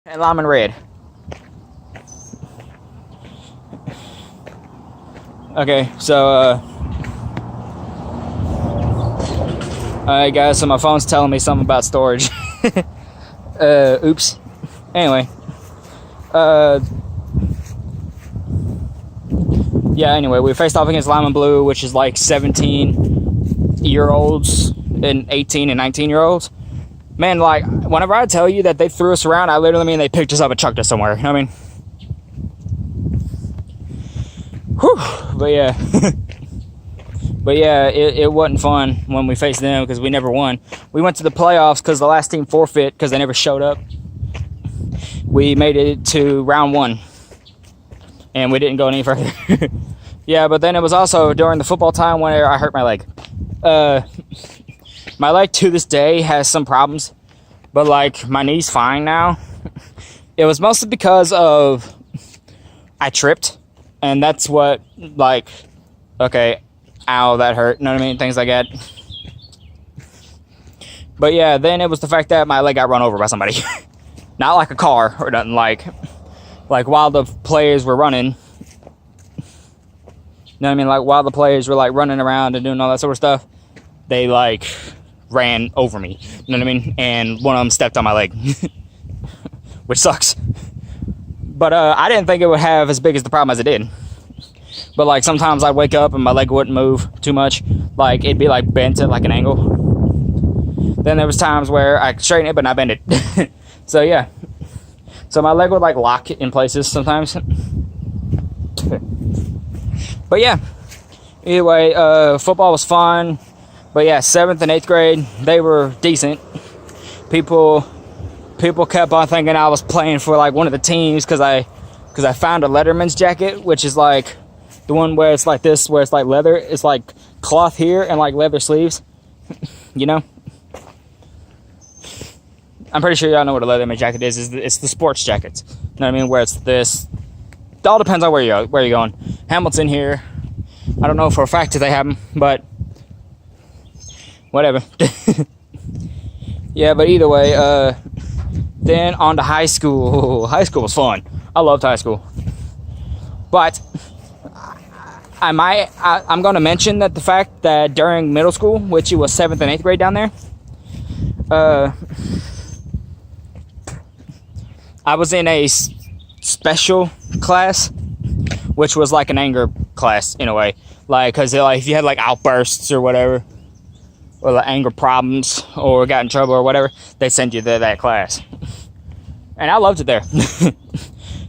And lime and red. Okay, so alright guys, so my phone's telling me something about storage. Oops. Anyway. Yeah, anyway, we faced off against Lime Blue, which is like 17-year-olds and 18 and 19-year-olds. Man, like, whenever I tell you that they threw us around, I literally mean they picked us up and chucked us somewhere. You know what I mean? Whew. But yeah. But yeah, it wasn't fun when we faced them because we never won. We went to the playoffs because the last team forfeit because they never showed up. We made it to round 1. And we didn't go any further. Yeah, but then it was also during the football time when I hurt my leg. My leg to this day has some problems, but like my knee's fine now. It was mostly because of I tripped, and that's what, like, okay, ow, that hurt, you know what I mean? Things like that. But yeah, then it was the fact that my leg got run over by somebody. Not like a car or nothing, like while the players were running. You know what I mean? Like while the players were like running around and doing all that sort of stuff, they like ran over me. You know what I mean? And one of them stepped on my leg. Which sucks. But I didn't think it would have as big as the problem as it did. But like sometimes I'd wake up and my leg wouldn't move too much. Like it'd be like bent at like an angle. Then there was times where I could straighten it but not bend it. So yeah. So my leg would like lock in places sometimes. But yeah. Either way, football was fun. But yeah, 7th and 8th grade, they were decent. People kept on thinking I was playing for like one of the teams because I found a Letterman's jacket, which is like the one where it's like this, where it's like leather. It's like cloth here and like leather sleeves. You know? I'm pretty sure y'all know what a Letterman's jacket is. It's the sports jackets. You know what I mean? Where it's this. It all depends on where you're going. Hamilton here. I don't know for a fact if they have them, but whatever. Yeah, but either way, then on to high school. High school was fun. I loved high school. But I'm going to mention that the fact that during middle school, which it was 7th and 8th grade down there, I was in a special class, which was like an anger class in a way. Like, because like, if you had like outbursts or whatever, or like anger problems, or got in trouble or whatever, they send you to that class. And I loved it there.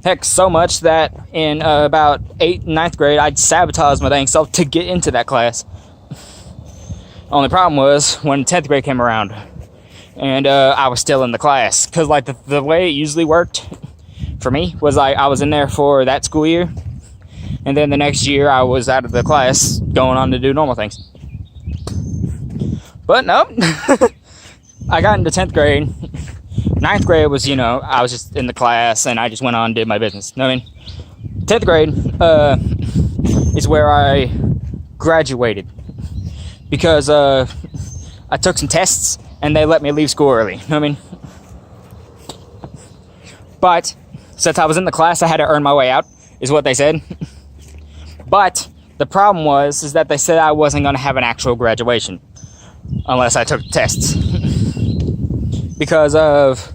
Heck, so much that in about 8th and 9th grade, I'd sabotage my dang self to get into that class. Only problem was when 10th grade came around, and I was still in the class. Because like the way it usually worked for me was I was in there for that school year, and then the next year I was out of the class going on to do normal things. But no, I got into 10th grade. 9th grade was, you know, I was just in the class and I just went on and did my business. You know what I mean? 10th grade is where I graduated. Because I took some tests and they let me leave school early. You know what I mean? But since I was in the class, I had to earn my way out, is what they said. But the problem was that they said I wasn't going to have an actual graduation unless I took tests. Because of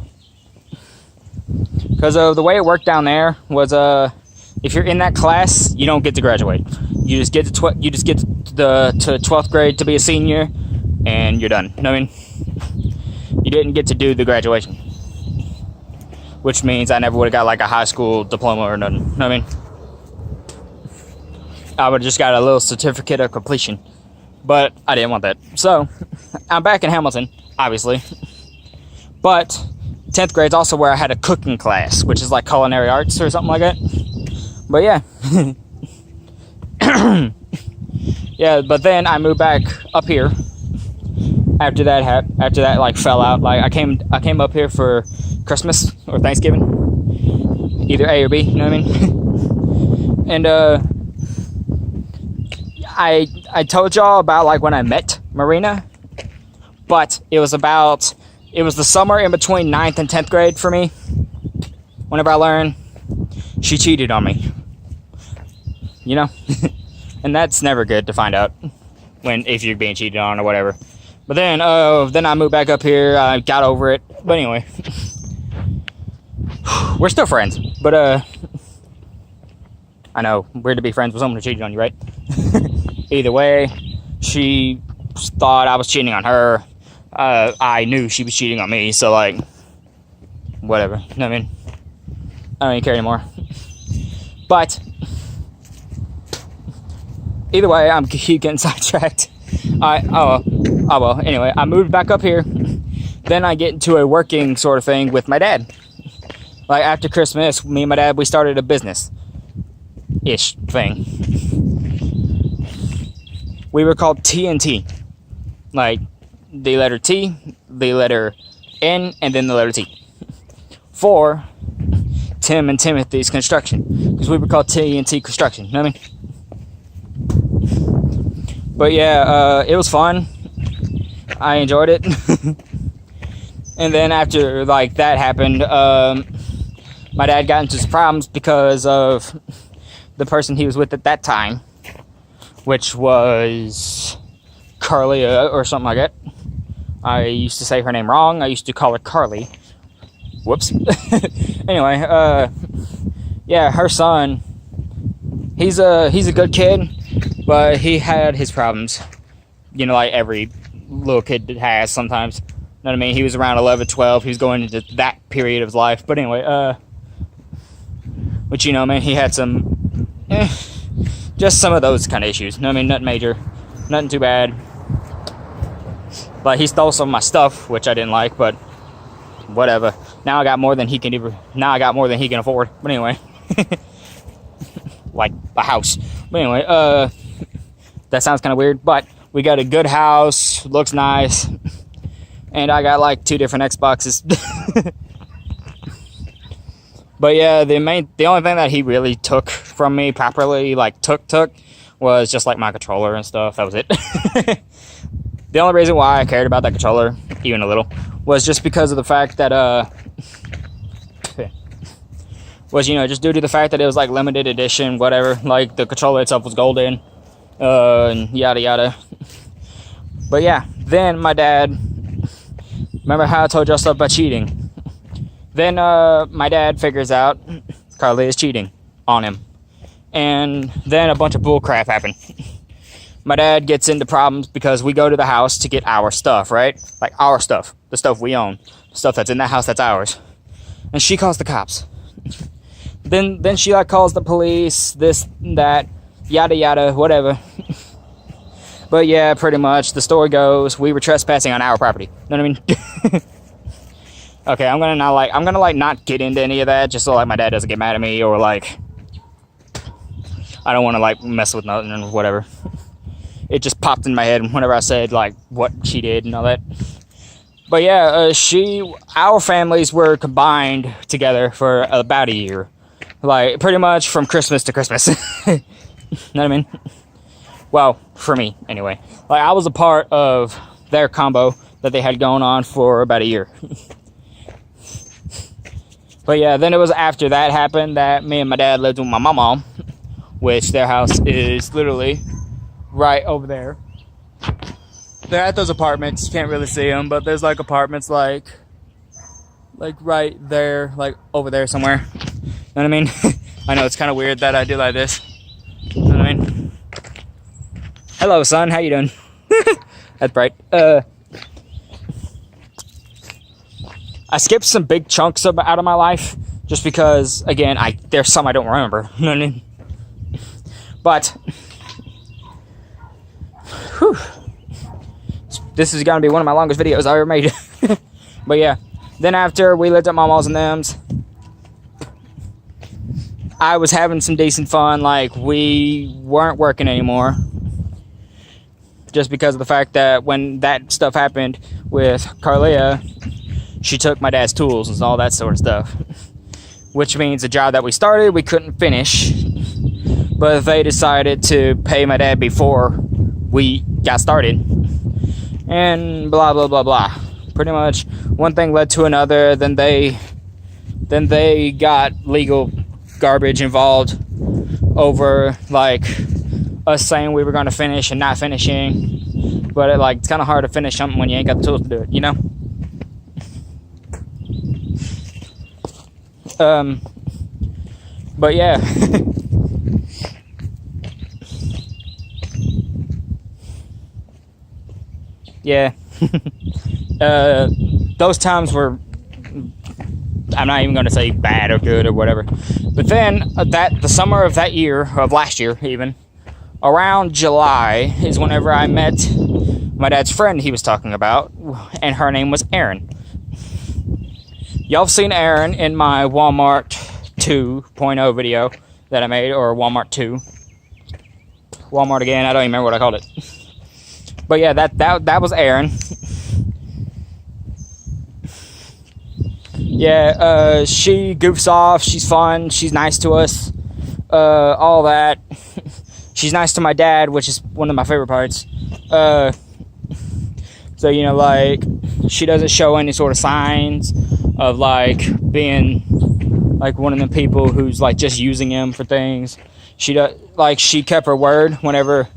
the way it worked down there was if you're in that class, you don't get to graduate. You just get to 12th grade to be a senior, and you're done. You know what I mean? You didn't get to do the graduation, which means I never would have got like a high school diploma or nothing. You know what I mean? I would have just got a little certificate of completion, but I didn't want that. So I'm back in Hamilton, obviously. But 10th grade's also where I had a cooking class, which is like culinary arts or something like that. But yeah. Yeah, but then I moved back up here after that like fell out. Like I came up here for Christmas or Thanksgiving, either A or B, you know what I mean? And I told y'all about like when I met Marina, but it was the summer in between 9th and 10th grade for me. whenever I learn she cheated on me. You know? And that's never good to find out if you're being cheated on or whatever. But then I moved back up here. I got over it. But anyway, we're still friends. But I know, weird to be friends with someone who cheated on you, right? Either way, she thought I was cheating on her. I knew she was cheating on me, so like, whatever. You know what I mean? I don't even care anymore. But either way, I'm keep getting sidetracked. Well, anyway, I moved back up here. Then I get into a working sort of thing with my dad. Like, after Christmas, me and my dad, we started a business-ish thing. We were called TNT. Like, the letter T, the letter N, and then the letter T. For Tim and Timothy's Construction. Because we were called TNT Construction. You know what I mean? But yeah, it was fun. I enjoyed it. And then after like that happened, my dad got into some problems because of the person he was with at that time, which was Carlia or something like that. I used to say her name wrong. I used to call her Carly. Whoops. Anyway, yeah, her son, he's a good kid, but he had his problems. You know, like every little kid has sometimes. You know what I mean? He was around 11, 12. He was going into that period of his life. But anyway, which, you know, man, he had some, just some of those kind of issues. You know what I mean? Nothing major. Nothing too bad. But he stole some of my stuff, which I didn't like, but whatever. Now I got more than he can afford. But anyway. Like a house. But anyway, that sounds kind of weird, but we got a good house, looks nice, and I got like 2 different Xboxes. But yeah, the only thing that he really took from me properly, like took, was just like my controller and stuff. That was it. The only reason why I cared about that controller, even a little, was just because of the fact that, was, you know, just due to the fact that it was like limited edition, whatever. Like the controller itself was golden, and yada yada. But yeah, then my dad, remember how I told y'all stuff about cheating? Then my dad figures out Carly is cheating on him. And then a bunch of bull crap happened. My dad gets into problems because we go to the house to get our stuff, right? Like our stuff, the stuff we own, the stuff that's in that house that's ours. And she calls the cops. Then she like calls the police, this, that, yada yada, whatever. But yeah, pretty much the story goes we were trespassing on our property. You know what I mean? Okay, I'm gonna not get into any of that just so like my dad doesn't get mad at me, or like I don't want to like mess with nothing or whatever. It just popped in my head whenever I said like what she did and all that. But yeah, our families were combined together for about a year. Like, pretty much from Christmas to Christmas. Know what I mean? Well, for me, anyway. Like, I was a part of their combo that they had going on for about a year. But yeah, then it was after that happened that me and my dad lived with my mama, which their house is literally right over there. They're at those apartments. You can't really see them, but there's like apartments like right there, like over there somewhere. You know what I mean? I know it's kind of weird that I do like this. You know what I mean? Hello, son. How you doing? That's bright. I skipped some big chunks out of my life just because, again, there's some I don't remember. You know what I mean? But whew, this is gonna be one of my longest videos I ever made. But yeah, then after we lived at Mama's and them's, I was having some decent fun. Like, we weren't working anymore, just because of the fact that when that stuff happened with Carlia, she took my dad's tools and all that sort of stuff, which means the job that we started we couldn't finish, but they decided to pay my dad before we got started, and blah blah blah blah. Pretty much one thing led to another. Then they then they got legal garbage involved over like us saying we were going to finish and not finishing. But it's kind of hard to finish something when you ain't got the tools to do it, you know? But yeah. Yeah. Those times were, I'm not even going to say bad or good or whatever. But then the summer of that year, of last year even, around July is whenever I met my dad's friend he was talking about, and her name was Erin. Y'all have seen Erin in my Walmart 2.0 video that I made, or Walmart 2. Walmart again, I don't even remember what I called it. But yeah, that was Erin. Yeah, she goofs off, she's fun, she's nice to us, all that. She's nice to my dad, which is one of my favorite parts. So, you know, she doesn't show any sort of signs of, being, one of the people who's, just using him for things. She kept her word whenever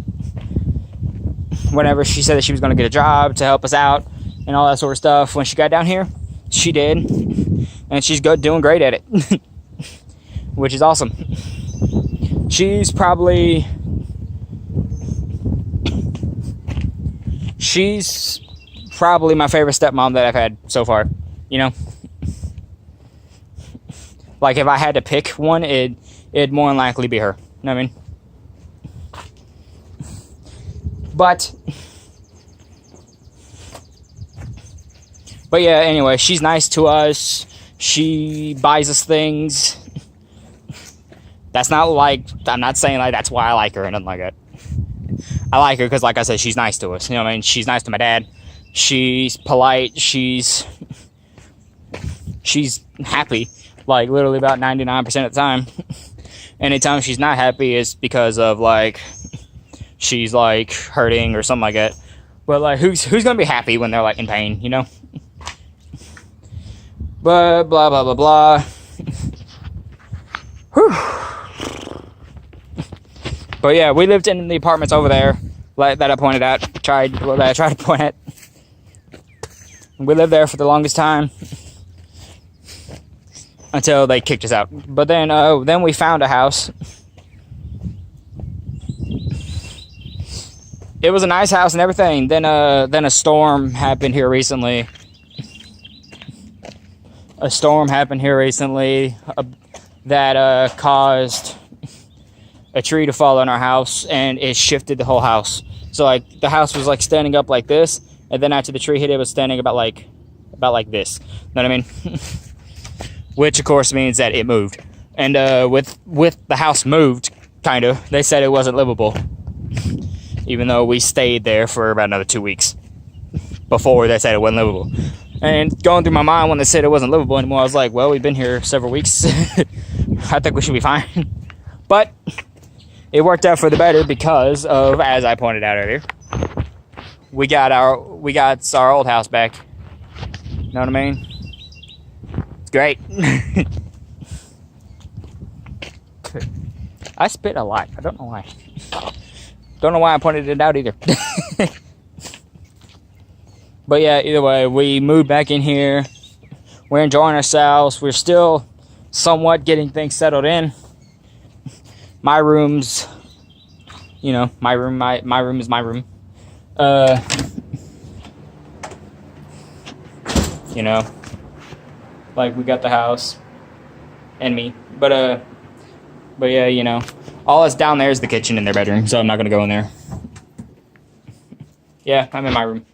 she said that she was going to get a job to help us out and all that sort of stuff. When she got down here, she did. And she's doing great at it. Which is awesome. She's probably my favorite stepmom that I've had so far, you know? If I had to pick one, it'd more than likely be her. You know what I mean? But yeah, anyway, she's nice to us. She buys us things. That's not I'm not saying that's why I like her or nothing like that. I like her because, like I said, she's nice to us. You know what I mean? She's nice to my dad. She's polite. She's happy. Literally about 99% of the time. Anytime she's not happy is because of, she's, hurting or something like that. But, who's gonna be happy when they're, in pain, you know? But, blah, blah, blah, blah. Whew. But yeah, we lived in the apartments over there, that I pointed out, that I tried to point at. We lived there for the longest time, until they kicked us out. But then we found a house. It was a nice house and everything. Then a storm happened here recently. That caused a tree to fall on our house, and it shifted the whole house. So the house was standing up like this, and then after the tree hit, it was standing about like this. Know what I mean? Which of course means that it moved. And with the house moved, they said it wasn't livable. Even though we stayed there for about another 2 weeks before they said it wasn't livable. And going through my mind when they said it wasn't livable anymore, I was like, well, we've been here several weeks. I think we should be fine. But it worked out for the better because of, as I pointed out earlier, we got our old house back. Know what I mean? It's great. I spit a lot. I don't know why. Don't know why I pointed it out either. But yeah, either way, we moved back in here. We're enjoying ourselves. We're still somewhat getting things settled in. My room's, my room is my room. We got the house and me. But yeah, all that's down there is the kitchen and their bedroom, so I'm not gonna go in there. Yeah, I'm in my room.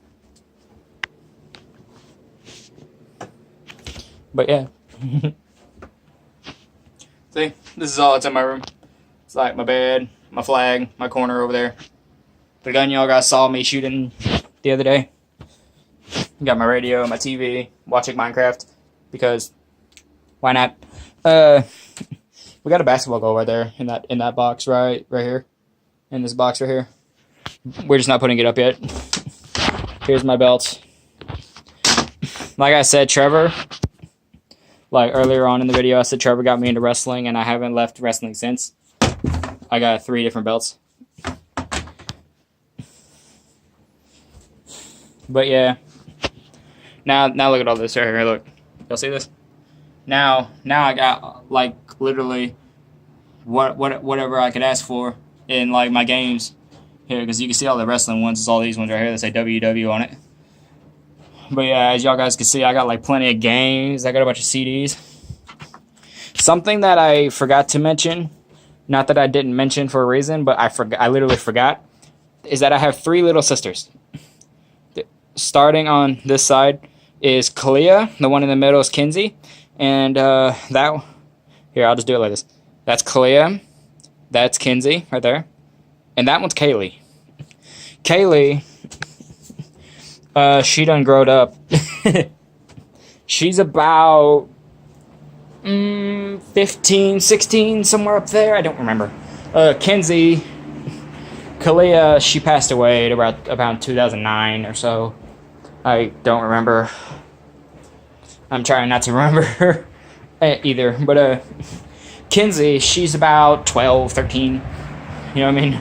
But yeah. See, this is all that's in my room. It's my bed, my flag, my corner over there. The gun y'all guys saw me shooting the other day. Got my radio, my TV, watching Minecraft, because why not? We got a basketball goal right there in that box right here. In this box right here. We're just not putting it up yet. Here's my belt. Like I said, Trevor Like earlier on in the video, I said Trevor got me into wrestling, and I haven't left wrestling since. I got 3 different belts. But yeah. Now look at all this right here. Look, y'all see this? Now I got like literally whatever I could ask for in like my games here, because you can see all the wrestling ones. It's all these ones right here that say WW on it. But yeah, as y'all guys can see, I got like plenty of games. I got a bunch of CDs. Something that I forgot to mention, not that I didn't mention for a reason, but I literally forgot, is that I have 3 little sisters. Starting on this side is Kalia. The one in the middle is Kinsey. And here, I'll just do it like this. That's Kalia. That's Kinsey right there. And that one's Kaylee. Kaylee, she done growed up. She's about 15, 16, somewhere up there. I don't remember. Kinsey, Kalia, she passed away at about 2009 or so. I don't remember. I'm trying not to remember either. But Kinsey, she's about 12, 13. You know what I mean?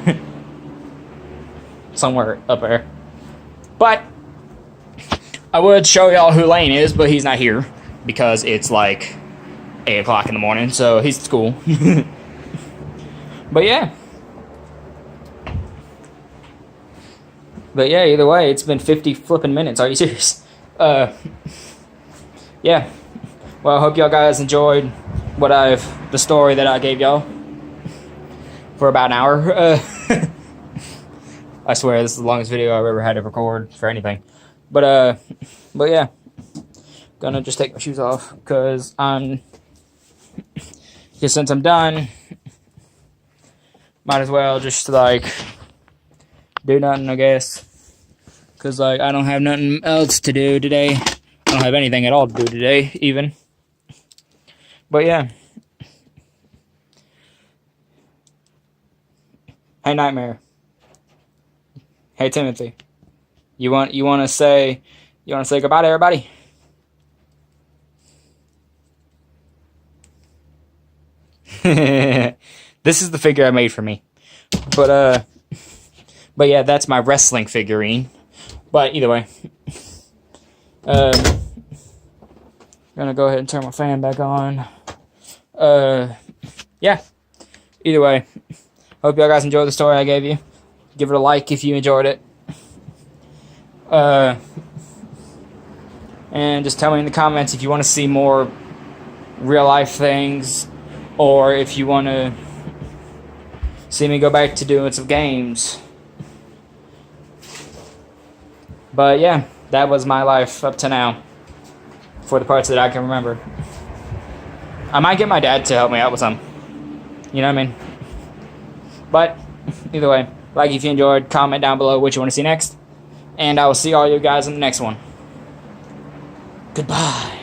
Somewhere up there. But I would show y'all who Lane is, but he's not here because it's like 8 o'clock in the morning, so he's at school. But yeah. But yeah, either way, it's been 50 flipping minutes. Are you serious? Yeah. Well, I hope y'all guys enjoyed the story that I gave y'all for about an hour. I swear, this is the longest video I've ever had to record for anything. But yeah. Gonna just take my shoes off, because since I'm done, might as well just, like, do nothing, I guess. Because, like, I don't have nothing else to do today. I don't have anything at all to do today, even. But, yeah. Hey, Nightmare. Hey, Timothy. You want to say goodbye to everybody? This is the figure I made for me. But yeah, that's my wrestling figurine. But either way, gonna go ahead and turn my fan back on. Yeah. Either way, hope y'all guys enjoyed the story I gave you. Give it a like if you enjoyed it. And just tell me in the comments if you want to see more real life things, or if you want to see me go back to doing some games. But yeah, that was my life up to now, for the parts that I can remember. I might get my dad to help me out with some. You know what I mean? But either way, like if you enjoyed, comment down below what you want to see next. And I will see all you guys in the next one. Goodbye.